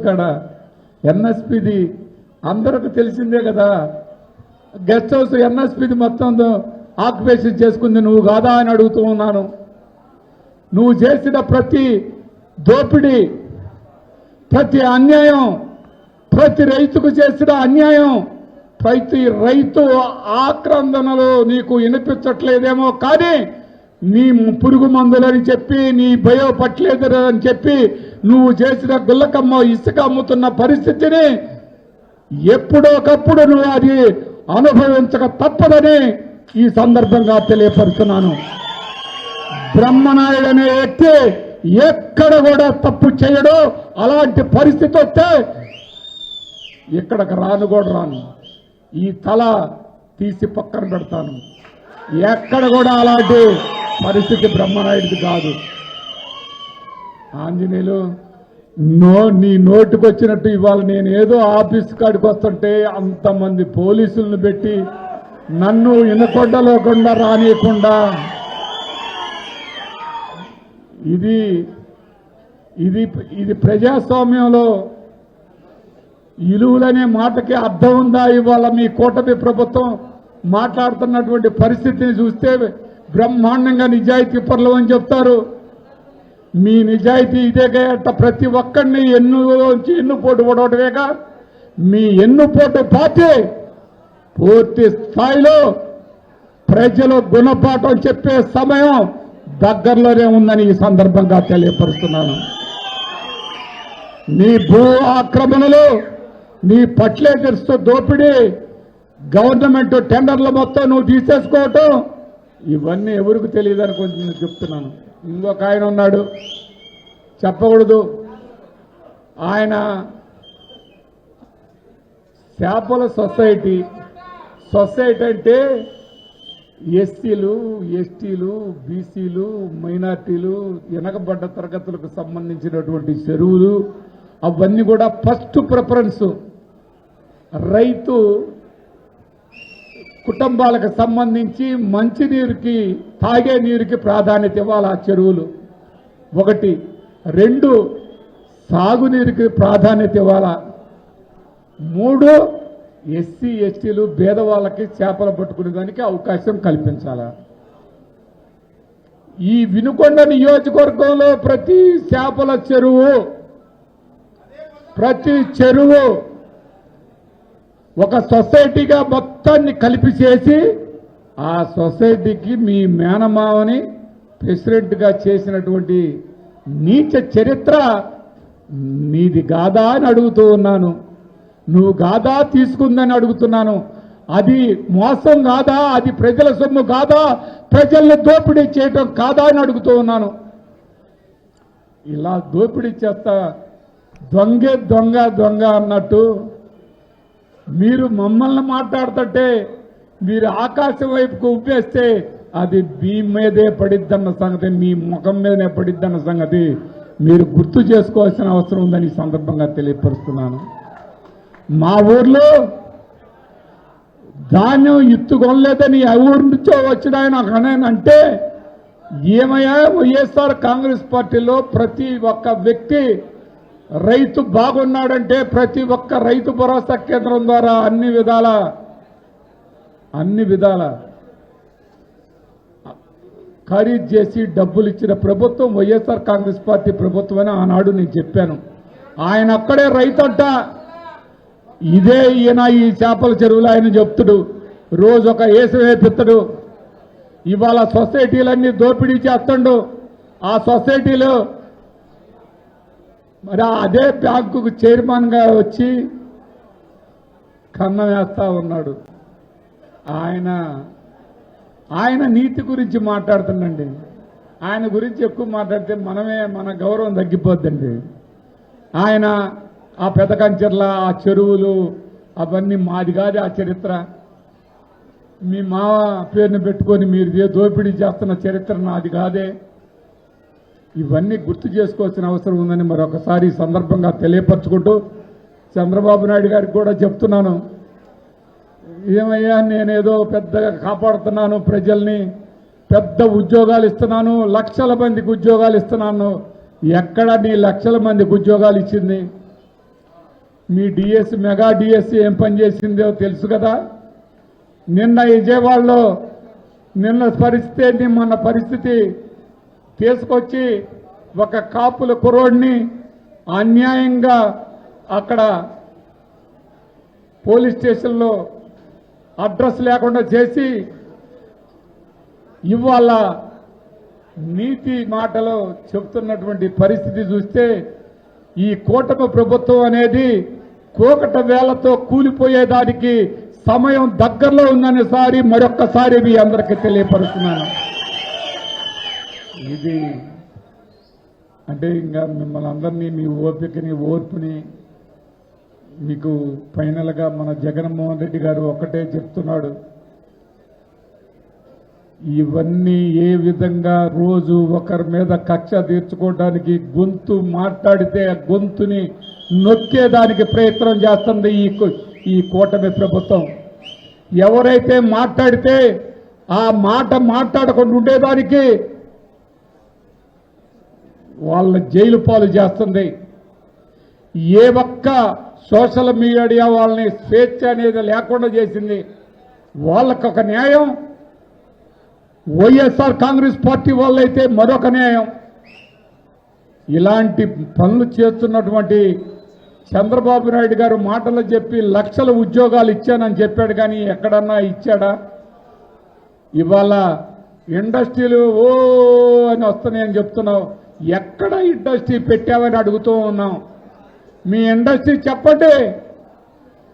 కాడ ఎన్ఎస్పిది అందరికి తెలిసిందే కదా. గెస్ట్ హౌస్ ఎన్ఎస్పిది మొత్తం ఆక్యుపేషన్ చేసుకుంది నువ్వు కాదా అని అడుగుతూ ఉన్నాను. నువ్వు చేసిన ప్రతి దోపిడీ, ప్రతి అన్యాయం, ప్రతి రైతుకు చేసిన అన్యాయం, ప్రతి రైతు ఆక్రందనలు నీకు వినిపించట్లేదేమో కానీ నీ పురుగు మందులని చెప్పి, నీ భయో పట్లేదు అని చెప్పి నువ్వు చేసిన గుల్లకమ్మ ఇసుక అమ్ముతున్న పరిస్థితిని ఎప్పుడోకప్పుడు నువ్వు అది అనుభవించక తప్పదని ఈ సందర్భంగా తెలియపరుస్తున్నాను. బ్రహ్మనాయుడు అనే వ్యక్తి ఎక్కడ కూడా తప్పు చేయడు. అలాంటి పరిస్థితి వస్తే ఇక్కడికి రాను కూడా రాను, ఈ తల తీసి పక్కన పెడతాను. ఎక్కడ కూడా అలాంటి పరిస్థితి బ్రహ్మనాయుడిది కాదు. ఆంజనేయులు నీ నోటికి వచ్చినట్టు ఇవాళ నేను ఏదో ఆఫీస్ కాడికి వస్తుంటే అంతమంది పోలీసులను పెట్టి నన్ను ఇనకొండలో గుండా రానియకుండా ఇది ఇది ఇది ప్రజాస్వామ్యంలో ఇలువలనే మాటకి అర్థం ఉందా? ఇవాళ మీ కూటమి ప్రభుత్వం మాట్లాడుతున్నటువంటి పరిస్థితిని చూస్తే బ్రహ్మాండంగా నిజాయితీ పరులు అని చెప్తారు. మీ నిజాయితీ ఇదేగా ప్రతి ఒక్కరిని ఎన్నులోంచి ఎన్నుపోటు పడవటమేగా. మీ ఎన్నుపోటు పార్టీ పూర్తి స్థాయిలో ప్రజలు గుణపాఠం చెప్పే సమయం దగ్గరలోనే ఉందని ఈ సందర్భంగా తెలియపరుస్తున్నాను. నీ భూ ఆక్రమణలు, నీ ఫర్టిలైజర్స్తో దోపిడీ, గవర్నమెంట్ టెండర్లు మొత్తం నువ్వు తీసేసుకోవటం, ఇవన్నీ ఎవరికి తెలియదని కొంచెం చెప్తున్నాను. ఇంకొక ఆయన ఉన్నాడు, చెప్పకూడదు. ఆయన చేపల సొసైటీ అంటే ఎస్సీలు, ఎస్టీలు, బీసీలు, మైనార్టీలు, వెనకబడ్డ తరగతులకు సంబంధించినటువంటి చెరువులు అవన్నీ కూడా ఫస్ట్ ప్రిఫరెన్స్ రైతు కుటుంబాలకు సంబంధించి మంచినీరుకి, తాగే నీరుకి ప్రాధాన్యత ఇవ్వాలి. ఆ చెరువులు 1, 2 సాగునీరుకి ప్రాధాన్యత ఇవ్వాలా, 3 ఎస్సీ ఎస్టీలు పేదవాళ్ళకి చేపలు పట్టుకునే దానికి అవకాశం కల్పించాలా. ఈ వినుకొండ నియోజకవర్గంలో ప్రతి చేపల చెరువు, ప్రతి చెరువు ఒక సొసైటీగా మొత్తాన్ని కలిపి చేసి ఆ సొసైటీకి మీ మేనమావని ప్రెసిడెంట్గా చేసినటువంటి నీచ చరిత్ర నీది కాదా అని అడుగుతూ ఉన్నాను. నువ్వు కాదా తీసుకుందని అడుగుతున్నాను. అది మోసం కాదా? అది ప్రజల సొమ్ము కాదా? ప్రజల్ని దోపిడీ చేయటం కాదా అని అడుగుతూ ఉన్నాను. ఇలా దోపిడీ చేస్తా దొంగే దొంగ దొంగ అన్నట్టు మీరు మమ్మల్ని మాట్లాడుతుంటే మీరు ఆకాశం వైపుకు ఉప్పేస్తే అది మీ మీదే పడిద్దన్న సంగతి, మీ ముఖం మీదనే పడిద్దన్న సంగతి మీరు గుర్తు చేసుకోవాల్సిన అవసరం ఉందని ఈ సందర్భంగా తెలియపరుస్తున్నాను. మా ఊర్లో ధాన్యం ఇత్తుకొనలేదని ఆ ఊరి నుంచో వచ్చిన ఆయన అంటే ఏమయ్యా, వైఎస్ఆర్ కాంగ్రెస్ పార్టీలో ప్రతి ఒక్క వ్యక్తి రైతు బాగున్నాడంటే ప్రతి ఒక్క రైతు భరోసా కేంద్రం ద్వారా అన్ని విధాల ఖరీదు చేసి డబ్బులు ఇచ్చిన ప్రభుత్వం వైఎస్ఆర్ కాంగ్రెస్ పార్టీ ప్రభుత్వం అని ఆనాడు నేను చెప్పాను. ఆయన అక్కడే రైతంట. ఇదే ఈయన ఈ చేపల చెరువులు ఆయన చెప్తుడు, రోజు ఒక ఏసు వేపిస్తాడు. ఇవాళ సొసైటీలన్నీ దోపిడీ చేస్తాడు. ఆ సొసైటీలో మరి అదే బ్యాంకుకు చైర్మన్గా వచ్చి కన్నం వేస్తా ఉన్నాడు. ఆయన నీతి గురించి మాట్లాడుతుండండి. ఆయన గురించి ఎక్కువ మాట్లాడితే మన గౌరవం తగ్గిపోద్దండి. ఆయన ఆ పెద్ద కంచెర్ల, ఆ చెరువులు అవన్నీ మాది కాదు. ఆ చరిత్ర మీ మావ పేరుని పెట్టుకొని మీరు దోపిడీ చేస్తున్న చరిత్ర నాది కాదే. ఇవన్నీ గుర్తు చేసుకోవాల్సిన అవసరం ఉందని మరొకసారి ఈ సందర్భంగా తెలియపరచుకుంటూ చంద్రబాబు నాయుడు గారికి కూడా చెప్తున్నాను, ఏమయ్యా నేనేదో పెద్దగా కాపాడుతున్నాను, ప్రజల్ని పెద్ద ఉద్యోగాలు ఇస్తున్నాను, లక్షల మందికి ఉద్యోగాలు ఇస్తున్నాను. ఎక్కడ నీ లక్షల మందికి ఉద్యోగాలు ఇచ్చింది? మీ డిఎస్సి, మెగా డిఎస్సి ఏం పని చేసిందో తెలుసు కదా. నిన్న విజయవాడలో నిన్న పరిస్థితి ఏంటి, మొన్న పరిస్థితి తీసుకొచ్చి ఒక కాపుల కుర్రోడిని అన్యాయంగా అక్కడ పోలీస్ స్టేషన్లో అడ్రస్ లేకుండా చేసి ఇవాళ నీతి మాటలో చెప్తున్నటువంటి పరిస్థితి చూస్తే ఈ కూటమి ప్రభుత్వం అనేది కోకట వేలతో కూలిపోయేదానికి సమయం దగ్గరలో ఉందని సారి మరొక్కసారి మీ అందరికీ తెలియపరుస్తున్నాను. ఇది అంటే ఇంకా మిమ్మల్ని అందరినీ మీ ఓపికని ఓర్పుని మీకు ఫైనల్గా మన జగన్మోహన్ రెడ్డి గారు ఒక్కటే చెప్తున్నాడు, ఇవన్నీ ఏ విధంగా రోజు ఒకరి మీద కక్ష తీర్చుకోవడానికి గొంతు మాట్లాడితే ఆ గొంతుని నొక్కేదానికి ప్రయత్నం చేస్తుంది ఈ కూటమి ప్రభుత్వం. ఎవరైతే మాట్లాడితే ఆ మాట మాట్లాడకుండా ఉండేదానికి వాళ్ళ జైలు పాలు చేస్తుంది. ఏ ఒక్క సోషల్ మీడియా వాళ్ళని స్వేచ్ఛ అనేది లేకుండా చేసింది. వాళ్ళకు ఒక న్యాయం, వైఎస్ఆర్ కాంగ్రెస్ పార్టీ వాళ్ళైతే మరొక న్యాయం. ఇలాంటి పనులు చేస్తున్నటువంటి చంద్రబాబు నాయుడు గారు మాటలు చెప్పి లక్షల ఉద్యోగాలు ఇచ్చానని చెప్పాడు, కానీ ఎక్కడన్నా ఇచ్చాడా? ఇవాళ ఇండస్ట్రీలు ఓ అని వస్తున్నాయని చెప్తున్నావు, ఎక్కడ ఇండస్ట్రీ పెట్టావని అడుగుతూ ఉన్నాం. మీ ఇండస్ట్రీ చెప్పండి.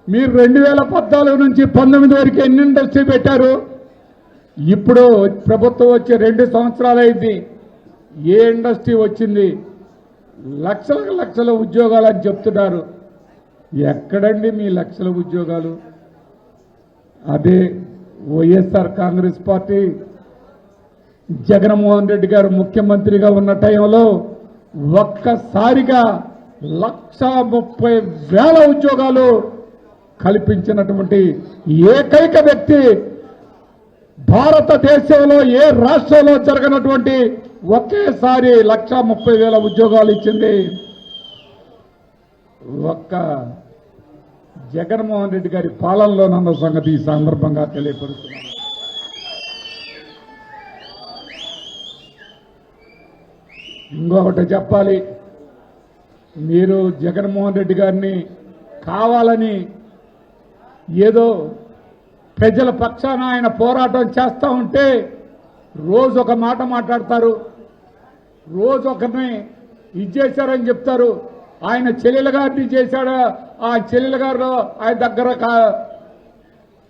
మీరు 2014 నుంచి 19 వరకు ఎన్ని ఇండస్ట్రీ పెట్టారు? ఇప్పుడు ప్రభుత్వం వచ్చి 2 సంవత్సరాలు అయింది. ఏ ఇండస్ట్రీ వచ్చింది? లక్షల ఉద్యోగాలు అని చెప్తున్నారు. ఎక్కడండి మీ లక్షల ఉద్యోగాలు? అదే వైఎస్ఆర్ కాంగ్రెస్ పార్టీ జగన్మోహన్ రెడ్డి గారు ముఖ్యమంత్రిగా ఉన్న టైంలో ఒక్కసారిగా 1,30,000 ఉద్యోగాలు కల్పించినటువంటి ఏకైక వ్యక్తి, భారతదేశంలో ఏ రాష్ట్రంలో జరగనటువంటి ఒకేసారి 1,30,000 ఉద్యోగాలు ఇచ్చింది ఒక్క జగన్మోహన్ రెడ్డి గారి పాలనలోనన్న సంగతి ఈ సందర్భంగా తెలియపరుస్తున్నాను. ఇంకొకటి చెప్పాలి, మీరు జగన్మోహన్ రెడ్డి గారిని కావాలని ఏదో ప్రజల పక్షాన ఆయన పోరాటం చేస్తూ ఉంటే రోజు ఒక మాట మాట్లాడతారు, రోజు ఒకరిని ఇది చేశారని చెప్తారు. ఆయన చెల్లెల గారిని చేశాడా, ఆ చెల్లెల గారు ఆయన దగ్గర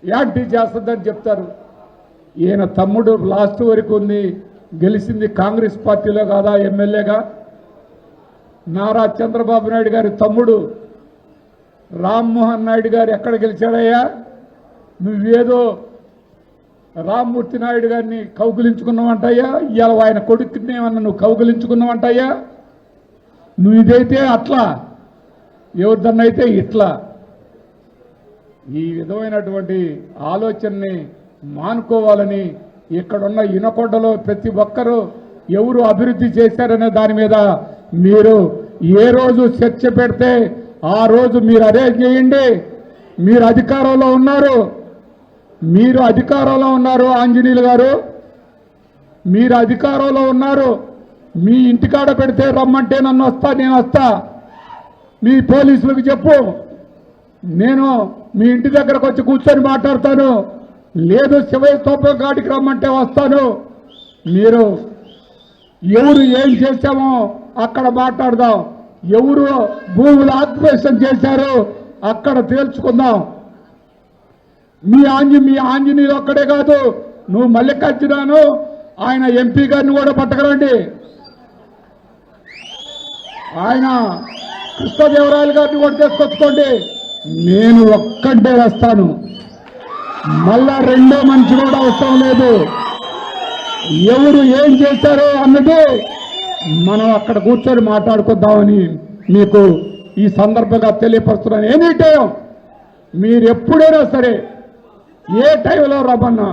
యాంటీ చేస్తుందని చెప్తారు. ఈయన తమ్ముడు లాస్ట్ వరకు ఉంది, గెలిచింది కాంగ్రెస్ పార్టీలో కాదా ఎమ్మెల్యేగా? నారా చంద్రబాబు నాయుడు గారి తమ్ముడు రామ్మోహన్ నాయుడు గారు ఎక్కడ గెలిచాడయ్యా? నువ్వేదో రామ్మూర్తి నాయుడు గారిని కౌగులించుకున్నావంటయ్యా, ఇవాళ ఆయన కొడుకుని ఏమన్నా నువ్వు కౌగులించుకున్నావంటయ్యా? నువ్వు ఇదైతే అట్లా, ఎవరిదన్నైతే ఇట్లా. ఈ విధమైనటువంటి ఆలోచనని మానుకోవాలని ఇక్కడున్న ఇనకొండలో ప్రతి ఒక్కరూ ఎవరు అభివృద్ధి చేశారనే దాని మీద మీరు ఏ రోజు చర్చ పెడితే ఆ రోజు మీరు అరేంజ్ చేయండి. మీరు అధికారంలో ఉన్నారు, ఆంజనేయులు గారు, మీరు అధికారంలో ఉన్నారు. మీ ఇంటికాడ పెడితే రమ్మంటే నన్ను వస్తా, నేను వస్తా. మీ పోలీసులకు చెప్పు, నేను మీ ఇంటి దగ్గరకు వచ్చి కూర్చొని మాట్లాడతాను. లేదు శివయ్య స్తూపం కాడికి రమ్మంటే వస్తాను. మీరు ఎవరు ఏం చేశామో అక్కడ మాట్లాడదాం. ఎవరు భూములు ఆక్యుపేషన్ చేశారో అక్కడ తేల్చుకుందాం. మీ ఆంజనేయులు ఒక్కడే కాదు, నువ్వు మల్లికార్జునను ఆయన ఎంపీ గారిని కూడా పట్టకరండి. ఆయన కృష్ణదేవరాయలు గారిని కూడా తీసుకొచ్చుకోండి. నేను ఒక్కటే వస్తాను, మళ్ళా రెండో మనిషి కూడా అవసరం లేదు. ఎవరు ఏం చేశారో అన్నది మనం అక్కడ కూర్చొని మాట్లాడుకుందామని మీకు ఈ సందర్భంగా తెలియపరుస్తున్నాను. ఎనీ టైం మీరు ఎప్పుడైనా సరే ఏ టైంలో రమ్మన్నా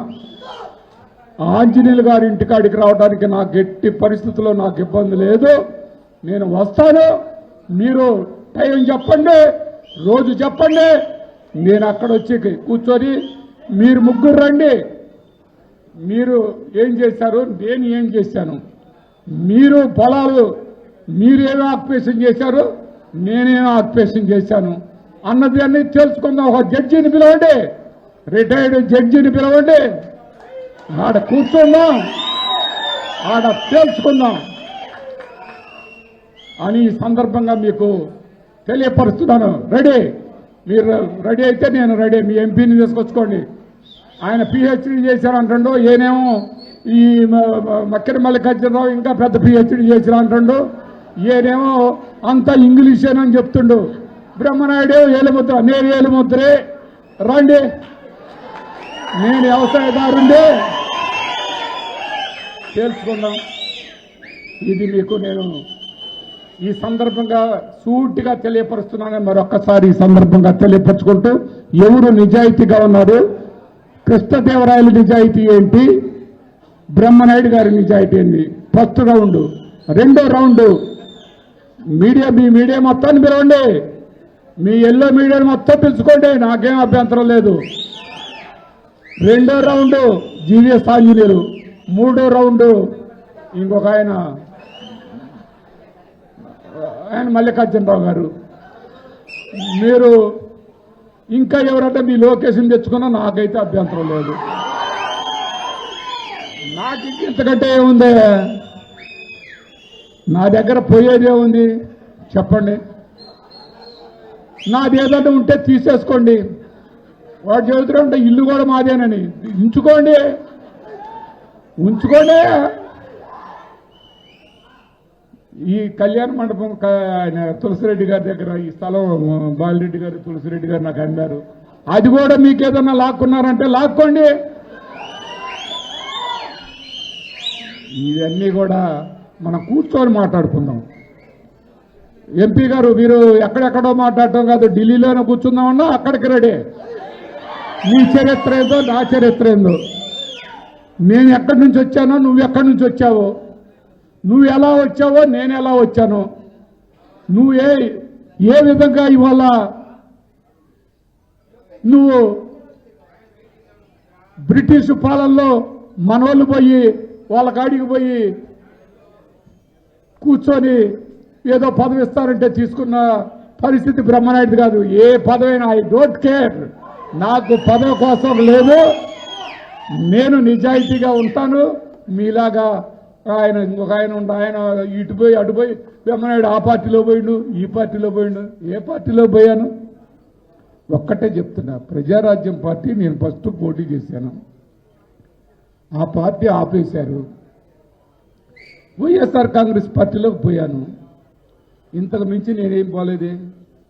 ఆంజనేయులు గారి ఇంటికాడికి రావడానికి నాకు ఎట్టి పరిస్థితుల్లో నాకు ఇబ్బంది లేదు. నేను వస్తాను. మీరు టైం చెప్పండి, రోజు చెప్పండి, నేను అక్కడ వచ్చి కూర్చొని మీరు ముగ్గురు రండి. మీరు ఏం చేశారు, నేను ఏం చేశాను, మీరు పొలాలు మీరు ఏమో ఆక్యుపేషన్ చేశారు, నేనేమో ఆక్యుపేషన్ చేశాను అన్నది అన్ని తెలుసుకుందాం. ఒక జడ్జిని పిలవండి, రిటైర్డ్ జడ్జిని పిలవండి, ఆడ కూర్చుందాం, ఆడ తెలుసుకుందాం అని ఈ సందర్భంగా మీకు తెలియపరుస్తున్నాను. రెడీ మీరు రెడీ అయితే నేను రెడీ. మీ ఎంపీని తీసుకొచ్చుకోండి. ఆయన పిహెచ్డీ చేశారు అంటుండు, ఈయనేమో ఈ మక్కిన మల్లికార్జునరావు ఇంకా పెద్ద పిహెచ్డీ చేశారు అంటుండు, ఈయనేమో అంతా ఇంగ్లీషేనని చెప్తుండు. బ్రహ్మనాయుడు ఏలుముద్ర, నేను ఏలుముద్రే, రండి, నేను వ్యవసాయదారుండే, తేల్చుకుందాం. ఇది మీకు నేను ఈ సందర్భంగా సూటిగా తెలియపరుస్తున్నానని మరొక్కసారి ఈ సందర్భంగా తెలియపరుచుకుంటూ, ఎవరు నిజాయితీగా ఉన్నారు, కృష్ణదేవరాయల నిజాయితీ ఏంటి, బ్రహ్మనాయుడు గారి నిజాయితీ ఏంటి. First round. రెండో రౌండ్ మీడియా, మీ మీడియా మొత్తాన్ని పిలవండి, మీ ఎల్లో మీడియాని మొత్తం పిలుచుకోండి, నాకేం అభ్యంతరం లేదు. రెండో రౌండ్ జీవీఎస్ ఆంజనేయులు, మూడో రౌండ్ ఇంకొక ఆయన మల్లికార్జునరావు గారు. మీరు ఇంకా ఎవరంటే మీ లొకేషన్ తెచ్చుకున్నా నాకైతే అభ్యంతరం లేదు. నాకు ఇంతకంటే ఏముంది, నా దగ్గర పోయేదే ఉంది చెప్పండి. నాది ఏదైనా ఉంటే తీసేసుకోండి. వాడు చెబుతుంటే ఇల్లు కూడా మాదేనని ఉంచుకోండి. ఈ కళ్యాణ మండపం ఆయన తులసిరెడ్డి గారి దగ్గర ఈ స్థలం బాలిరెడ్డి గారు తులసిరెడ్డి గారు నాకు అన్నారు. అది కూడా మీకు ఏదన్నా లాక్కున్నారంటే లాక్కోండి. ఇవన్నీ కూడా మనం కూర్చొని మాట్లాడుకుందాం. ఎంపీ గారు మీరు ఎక్కడెక్కడో మాట్లాడటం కాదు, ఢిల్లీలోనే కూర్చుందామన్నా అక్కడికి రెడీ. నీ చరిత్ర ఏందో నా చరిత్ర ఏందో, నేను ఎక్కడి నుంచి వచ్చానో నువ్వు ఎక్కడి నుంచి వచ్చావో, నువ్వు ఎలా వచ్చావో నేను ఎలా వచ్చానో, నువ్వు ఏ విధంగా ఇవాళ నువ్వు బ్రిటిష్ పాలనలో మనోళ్ళు పోయి వాళ్ళ కాడికి పోయి కూర్చొని ఏదో పదవి ఇస్తారంటే తీసుకున్న పరిస్థితి బ్రహ్మనాయుడు కాదు. ఏ పదవైనా ఐ డోంట్ కేర్, నాకు పదవి కోసం లేదు, నేను నిజాయితీగా ఉంటాను. మీలాగా ఆయన ఇంకొక ఆయన ఉండ, ఆయన ఇటు పోయి అటు పోయి బ్రహ్మనాయుడు ఆ పార్టీలో పోయిండు ఈ పార్టీలో పోయిండు. ఏ పార్టీలో పోయాను ఒక్కటే చెప్తున్నా, ప్రజారాజ్యం పార్టీ నేను ఫస్ట్ పోటీ చేశాను, ఆ పార్టీ ఆపేశారు. వైఎస్ఆర్ కాంగ్రెస్ పార్టీలోకి పోయాను. ఇంతకు మించి నేనేం పోలేదే.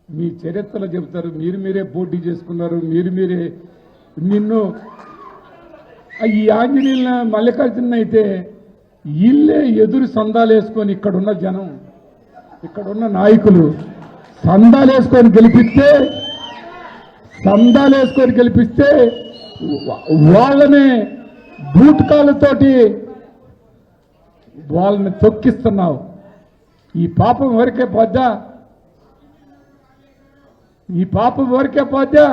మీ చరిత్రలో చెబుతారు, మీరే పోటీ చేసుకున్నారు, మీరే నిన్ను ఈ ఆంజనేయుల మల్లికార్జున అయితే ఇల్లే ఎదురు సందాలేసుకొని ఇక్కడున్న జనం, ఇక్కడున్న నాయకులు సందాలేసుకొని గెలిపిస్తే వాళ్ళని బూటకాలతోటి వాళ్ళని తొక్కిస్తున్నావు. ఈ పాపం ఎవరికే పోద్దా?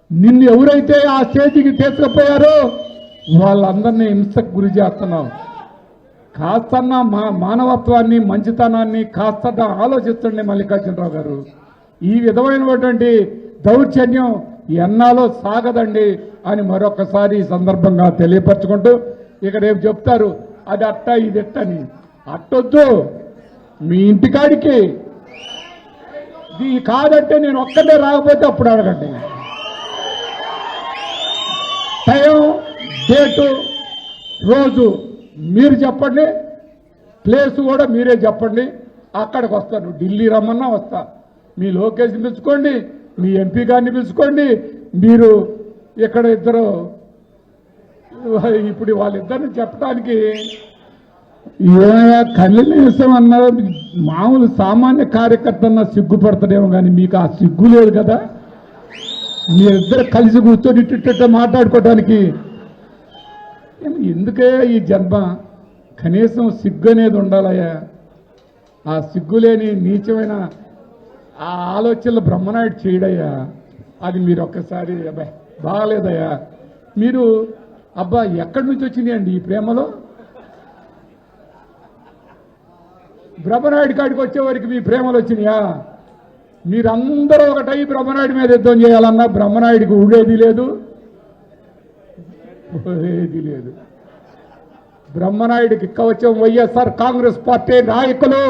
నిన్ను ఎవరైతే ఆ స్టేజికి తీసుకుపోయారో వాళ్ళందరినీ హింసకు గురి చేస్తున్నావు. కాస్తన్నా మానవత్వాన్ని మంచితనాన్ని కాస్త ఆలోచిస్తుండే మల్లికార్జునరావు గారు. ఈ విధమైనటువంటి దౌర్జన్యం ఎన్నాలో సాగదండి అని మరొకసారి ఈ సందర్భంగా తెలియపరచుకుంటూ, ఇక రేపు చెప్తారు అది అట్ట ఇది ఎట్టని. అట్టొద్దు, మీ ఇంటికాడికి ఇది కాదంటే నేను ఒక్కడే రాకపోతే అప్పుడు అడగండి. టైం, డేటు, రోజు మీరు చెప్పండి, ప్లేస్ కూడా మీరే చెప్పండి, అక్కడికి వస్తాను. ఢిల్లీ రమ్మన్నా వస్తా. మీ లోకేష్ని పిలుచుకోండి, మీ ఎంపీ గారిని పిలుచుకోండి. మీరు ఇక్కడ ఇద్దరు ఇప్పుడు వాళ్ళిద్దరిని చెప్పడానికి కళ్యాణం అన్న మామూలు సామాన్య కార్యకర్త అన్న సిగ్గుపడతాడేమో, కానీ మీకు ఆ సిగ్గు లేదు కదా. మీరిద్దరు కలిసి కూర్చొని ఇట్ట మాట్లాడుకోవడానికి ఎందుకే ఈ జన్మ? కనీసం సిగ్గు అనేది ఉండాలయ్యా. ఆ సిగ్గులేని నీచమైన ఆ ఆలోచనలు బ్రహ్మనాయుడు చేయడయ్యా. అది మీరు ఒక్కసారి అబ్బాయి బాగాలేదయ్యా. మీరు అబ్బా ఎక్కడి నుంచి వచ్చినాయండి ఈ ప్రేమలో? బ్రహ్మనాయుడు కాడికి వచ్చేవారికి మీ ప్రేమలు వచ్చినాయా? మీరందరూ ఒకటై బ్రహ్మనాయుడు మీద యుద్ధం చేయాలన్నా బ్రహ్మనాయుడికి ఉండేది లేదు. బ్రహ్మనాయుడికి కవచం వైఎస్ఆర్ కాంగ్రెస్ పార్టీ నాయకులు,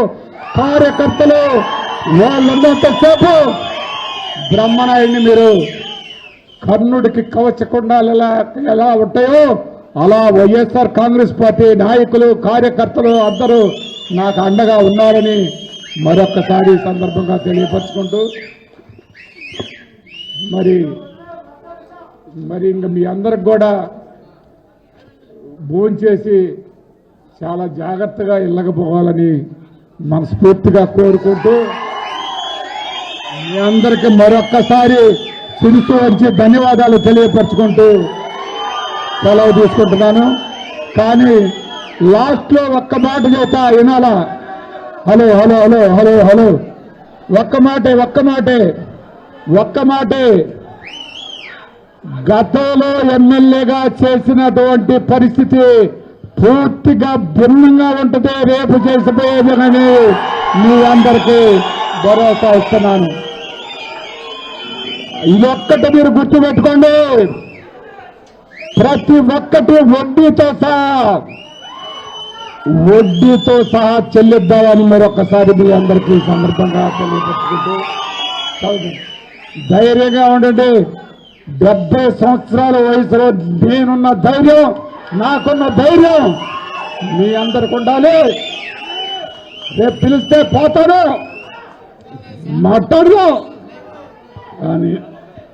కార్యకర్తలు. వాళ్ళందరితో సేపు బ్రహ్మనాయుడిని మీరు కర్ణుడికి కవచకుండాలు ఎలా ఉంటాయో అలా వైఎస్ఆర్ కాంగ్రెస్ పార్టీ నాయకులు కార్యకర్తలు అందరూ నాకు అండగా ఉన్నారని మరొక్కసారి ఈ సందర్భంగా తెలియపరుచుకుంటూ మరి ఇంక మీ అందరికి కూడా భోంచేసి చాలా జాగ్రత్తగా ఇళ్ళకపోవాలని మనస్ఫూర్తిగా కోరుకుంటూ మీ అందరికీ మరొక్కసారి శిరస్సు వంచి ధన్యవాదాలు తెలియపరుచుకుంటూ సెలవు తీసుకుంటున్నాను. కానీ లాస్ట్ లో ఒక్క మాట చేత వినాలా? Hello hello hello hello hello ఒక్క మాటే గతంలో ఎమ్మెల్యేగా చేసినటువంటి పరిస్థితి పూర్తిగా భిన్నంగా ఉంటుంది రేపు చేసిపోయేదనని మీ అందరికీ భరోసా ఇస్తున్నాను. ఇదొక్కటి మీరు గుర్తుపెట్టుకోండి. ప్రతి ఒక్కటి వడ్డీతో సహా చెల్లిద్దామని మరొకసారి మీ అందరికీ ఈ సందర్భంగా తెలియపరుచుకుంటూ ధైర్యంగా ఉండండి. 70 సంవత్సరాల వయసులో నేనున్న ధైర్యం, నాకున్న ధైర్యం మీ అందరికి ఉండాలి. రేపు పిలిస్తే పోతాను, మాట్లాడదాం కానీ